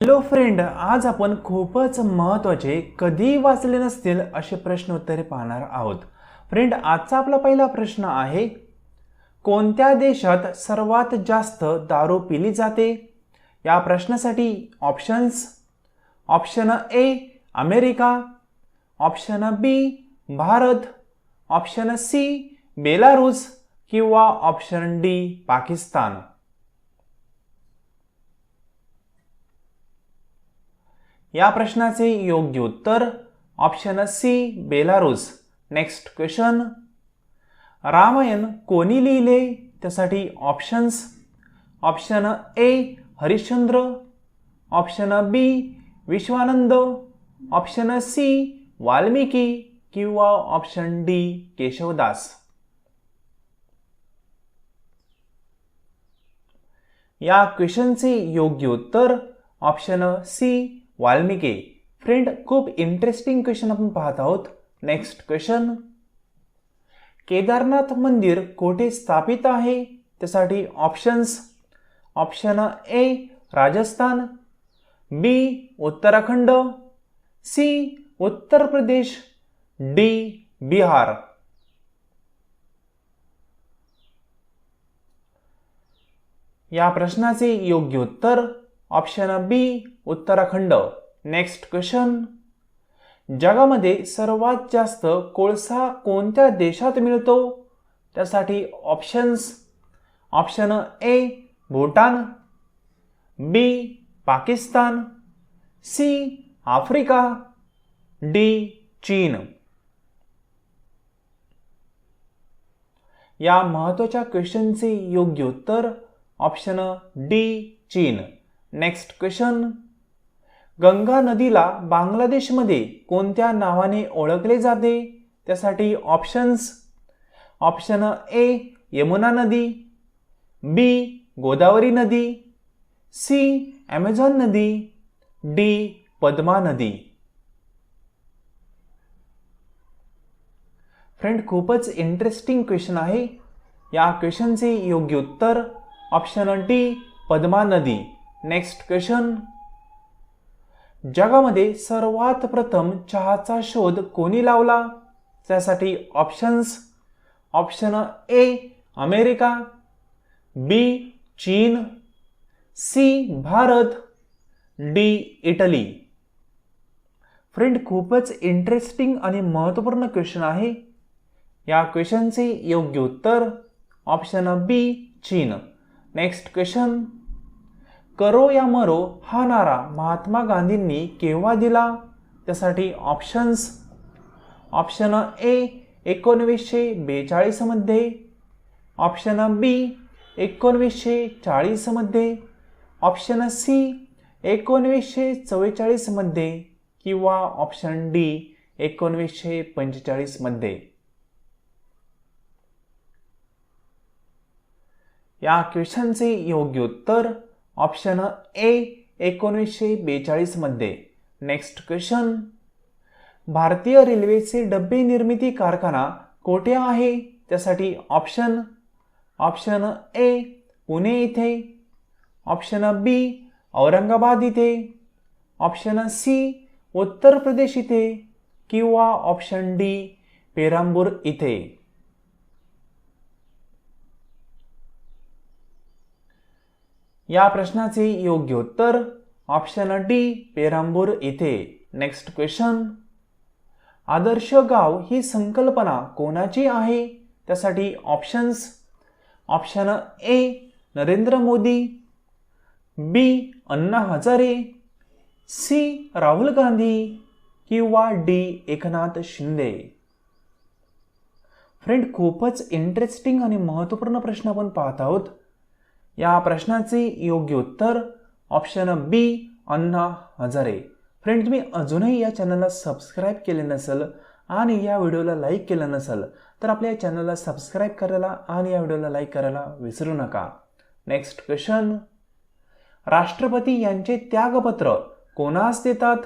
Hello friend, आज आपण खूपच महत्त्वाचे कधी वाचले नसतील असे प्रश्न उत्तरे पाहणार आहोत. फ्रेंड, आजचा आपला पहिला प्रश्न आहे, कोणत्या देशात सर्वात जास्त दारू पिली जाते? या प्रश्नासाठी options: option A America, option B Bharat, option C Belarus किंवा ऑप्शन डी पाकिस्तान. या प्रश्नाचे योग्य उत्तर option C Belarus. Next question, Ramayana कोणी लिहिले? त्यासाठी options: option A Harishchandra, option B Vishwanand, option C Valmiki किंवा ऑप्शन डी केशवदास. या क्वेश्चनचे योग्य उत्तर ऑप्शन सी वाल्मिकी. फ्रेंड, खूप इंटरेस्टिंग क्वेश्चन आपण पाहत आहोत. नेक्स्ट क्वेश्चन, केदारनाथ मंदिर कोठे स्थापित आहे? त्यासाठी options: option A Rajasthan, B Uttarakhand, C Uttar Pradesh, D Bihar. या प्रश्नाचे योग्य उत्तर option B Uttarakhand. Next question, जगामध्ये सर्वात जास्त कोळसा कोणत्या देशात मिळतो? त्यासाठी options: option A Bhutan, B Pakistan, C Africa, D चीन. या महत्त्वाच्या क्वेश्चनचे योग्य उत्तर ऑप्शन डी चीन. नेक्स्ट क्वेश्चन, गंगा नदीला बांगलादेशमध्ये कोणत्या नावाने ओळखले जाते? त्यासाठी ऑप्शन्स: ऑप्शन ए यमुना नदी, बी गोदावरी नदी, सी ॲमेझॉन नदी, डी पद्मा नदी. फ्रेंड, खूपच इंटरेस्टिंग क्वेश्चन आहे. या क्वेश्चनचे योग्य उत्तर ऑप्शन डी पद्मा नदी. नेक्स्ट क्वेश्चन, जगामध्ये सर्वात प्रथम चहाचा शोध कोणी लावला? त्यासाठी options: option A America, B चीन, C Bharat, D Italy. Friend, खूपच इंटरेस्टिंग आणि महत्त्वपूर्ण क्वेश्चन आहे. या क्वेश्चनचे योग्य उत्तर ऑप्शन बी चीन. नेक्स्ट क्वेश्चन, करो या मरो हा नारा महात्मा गांधींनी केव्हा दिला? त्यासाठी ऑप्शन्स: ऑप्शन ए 1942 मध्ये, ऑप्शन बी 1940 मध्ये, ऑप्शन सी 1944 मध्ये किंवा ऑप्शन डी 1945 मध्ये. या क्वेश्चनचे योग्य उत्तर ऑप्शन ए 1942 मध्ये. नेक्स्ट क्वेश्चन, भारतीय रेल्वेचे डबे निर्मिती कारखाना कोठे आहे? त्यासाठी ऑप्शन: ऑप्शन ए पुणे इथे, ऑप्शन बी औरंगाबाद इथे, ऑप्शन सी उत्तर प्रदेश इथे किंवा ऑप्शन डी पेरांबूर इथे. या प्रश्नाचे योग्य उत्तर ऑप्शन डी पेरांबूर इथे. नेक्स्ट क्वेश्चन, आदर्श गाव ही संकल्पना कोणाची आहे? त्यासाठी options: option A Narendra Modi, B Anna Hazare, C Rahul Gandhi किंवा डी एकनाथ शिंदे. फ्रेंड, खूपच इंटरेस्टिंग आणि महत्त्वपूर्ण प्रश्न आपण पाहत आहोत. या प्रश्नाचे योग्य उत्तर ऑप्शन बी अण्णा हजारे. फ्रेंड, तुम्ही अजूनही या चॅनलला सबस्क्राईब केले नसेल आणि या व्हिडिओला लाईक केलं नसेल तर आपल्या या चॅनलला सबस्क्राईब करायला आणि या व्हिडिओला लाईक करायला विसरू नका. नेक्स्ट क्वेश्चन, राष्ट्रपती यांचे त्यागपत्र कोणास देतात?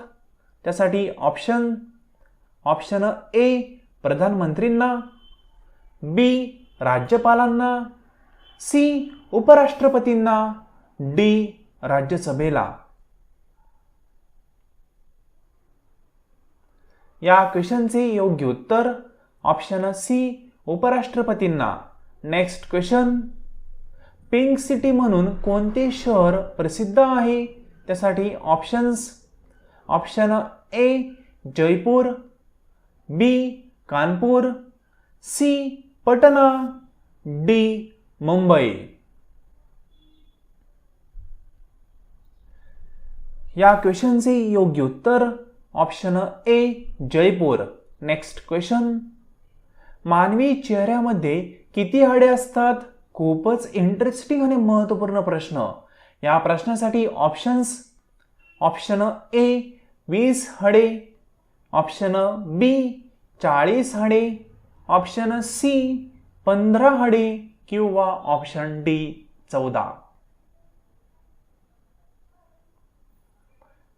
त्यासाठी ऑप्शन: ऑप्शन ए प्रधानमंत्रींना, बी राज्यपालांना, सी उपराष्ट्रपतींना, डी राज्यसभेला. या क्वेश्चनचे योग्य उत्तर ऑप्शन सी उपराष्ट्रपतींना. नेक्स्ट क्वेश्चन, पिंक सिटी म्हणून कोणते शहर प्रसिद्ध आहे? त्यासाठी options. Option A Jaipur, B Kanpur, C Patna, D Mumbai. या क्वेश्चनचे योग्य उत्तर option A Jaipur. Next question, मानवी चेहऱ्यामध्ये किती हाडे असतात? खूपच इंटरेस्टिंग आणि महत्त्वपूर्ण प्रश्न. या प्रश्नासाठी ऑप्शन्स. ऑप्शन ए 20 हाडे, ऑप्शन बी 40 हाडे, ऑप्शन सी 15 हाडे किंवा ऑप्शन डी 14.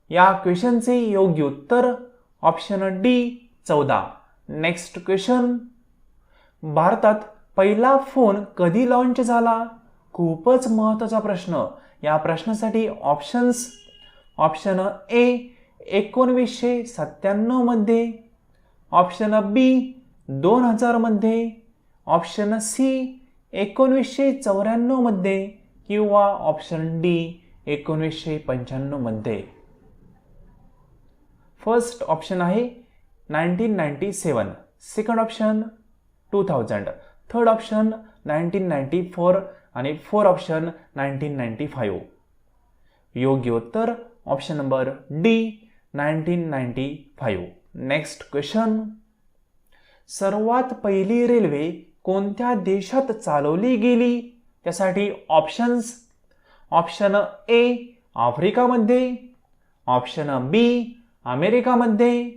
या क्वेश्चनचे योग्य उत्तर ऑप्शन डी 14. नेक्स्ट क्वेश्चन, भारतात पहिला फोन कधी लॉन्च झाला? खूपच महत्त्वाचा प्रश्न. या प्रश्नासाठी ऑप्शन्स. ऑप्शन ए 1997 मध्ये, ऑप्शन बी 2000 मध्ये, ऑप्शन सी 1994 मध्ये किंवा ऑप्शन डी 1995 मध्ये. फर्स्ट ऑप्शन आहे 1997, सेकंड ऑप्शन 2000, थर्ड ऑप्शन 1994 आणि फोर्थ ऑप्शन 1995. योग्य उत्तर option number D 1995. Next question, सर्वात पहिली रेल्वे कोणत्या देशात चालवली गेली? त्यासाठी ऑप्शन्स. ऑप्शन ए आफ्रिकामध्ये, ऑप्शन बी अमेरिकामध्ये,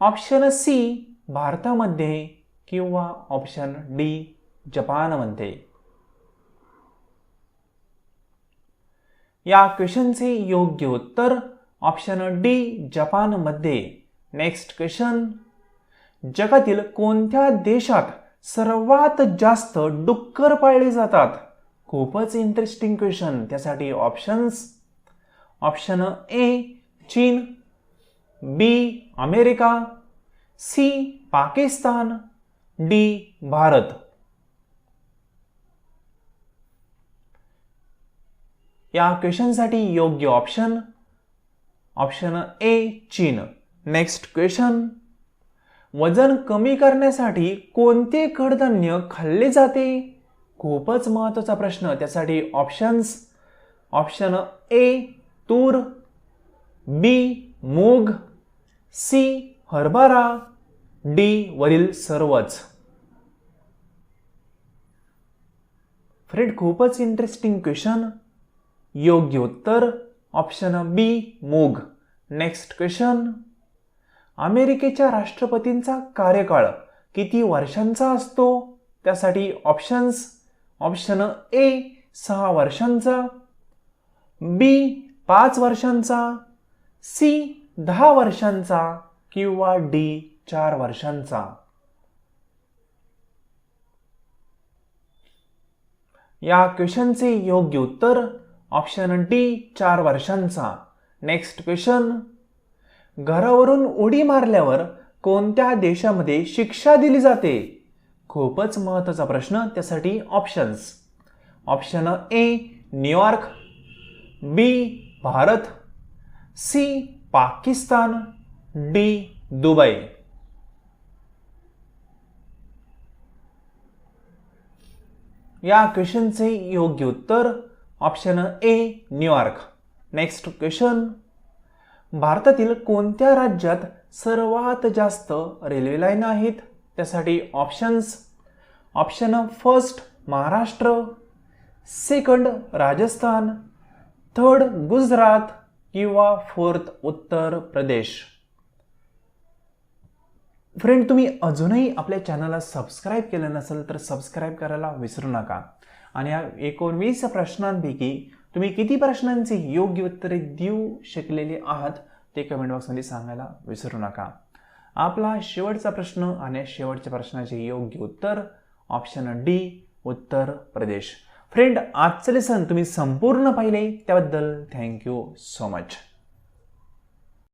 ऑप्शन सी भारतामध्ये किंवा ऑप्शन डी जपानमध्ये. या क्वेश्चनचे योग्य उत्तर ऑप्शन डी जपानमध्ये. नेक्स्ट क्वेश्चन, जगातील कोणत्या देशात सर्वात जास्त डुक्कर पाळले जातात? खूपच इंटरेस्टिंग क्वेश्चन. त्यासाठी ऑप्शन्स. ऑप्शन ए चीन, B America, C Pakistan, D Bharat. या क्वेश्चनसाठी योग्य ऑप्शन ऑप्शन ए चीन. नेक्स्ट क्वेश्चन, वजन कमी करण्यासाठी कोणते कडधान्य खाल्ले जाते? खूपच महत्त्वाचा प्रश्न. त्यासाठी ऑप्शन्स. ऑप्शन ए तूर, बी मूग, सी हरभरा, डी वरील सर्वच. फ्रेंड, खूपच इंटरेस्टिंग क्वेश्चन. योग्य उत्तर ऑप्शन बी मूग. नेक्स्ट क्वेश्चन, अमेरिकेच्या राष्ट्रपतींचा कार्यकाळ किती वर्षांचा असतो? त्यासाठी ऑप्शन्स. ऑप्शन ए 6 वर्षांचा, बी 5 वर्षांचा, सी 10 वर्षांचा किंवा डी 4 वर्षांचा. या क्वेश्चनचे योग्य उत्तर ऑप्शन डी 4 वर्षांचा. नेक्स्ट क्वेश्चन, घरावरून उडी मारल्यावर कोणत्या देशामध्ये शिक्षा दिली जाते? खूपच महत्त्वाचा प्रश्न. त्यासाठी options. Option A New York, B Bharat, C Pakistan, D Dubai. या क्वेश्चनचे योग्य उत्तर option A New York. Next question, भारतातील कोणत्या राज्यात सर्वात जास्त रेल्वे लाईन आहेत? त्यासाठी options. Option first Maharashtra, second Rajasthan, third Gujarat किंवा फोर्थ उत्तर प्रदेश. फ्रेंड, तुम्ही अजूनही आपल्या चॅनलला सबस्क्राईब केलं नसेल तर सबस्क्राईब करायला विसरू नका. आणि या 19 प्रश्नांपैकी तुम्ही किती प्रश्नांची योग्य उत्तरे देऊ शकलेले आहात ते कमेंट बॉक्समध्ये सांगायला विसरू नका. आपला शेवटचा प्रश्न आणि शेवटच्या प्रश्नाचे योग्य उत्तर option D Uttar Pradesh. Friend, आजचे लेसन तुम्ही संपूर्ण पाहिले त्याबद्दल थँक्यू सो मच.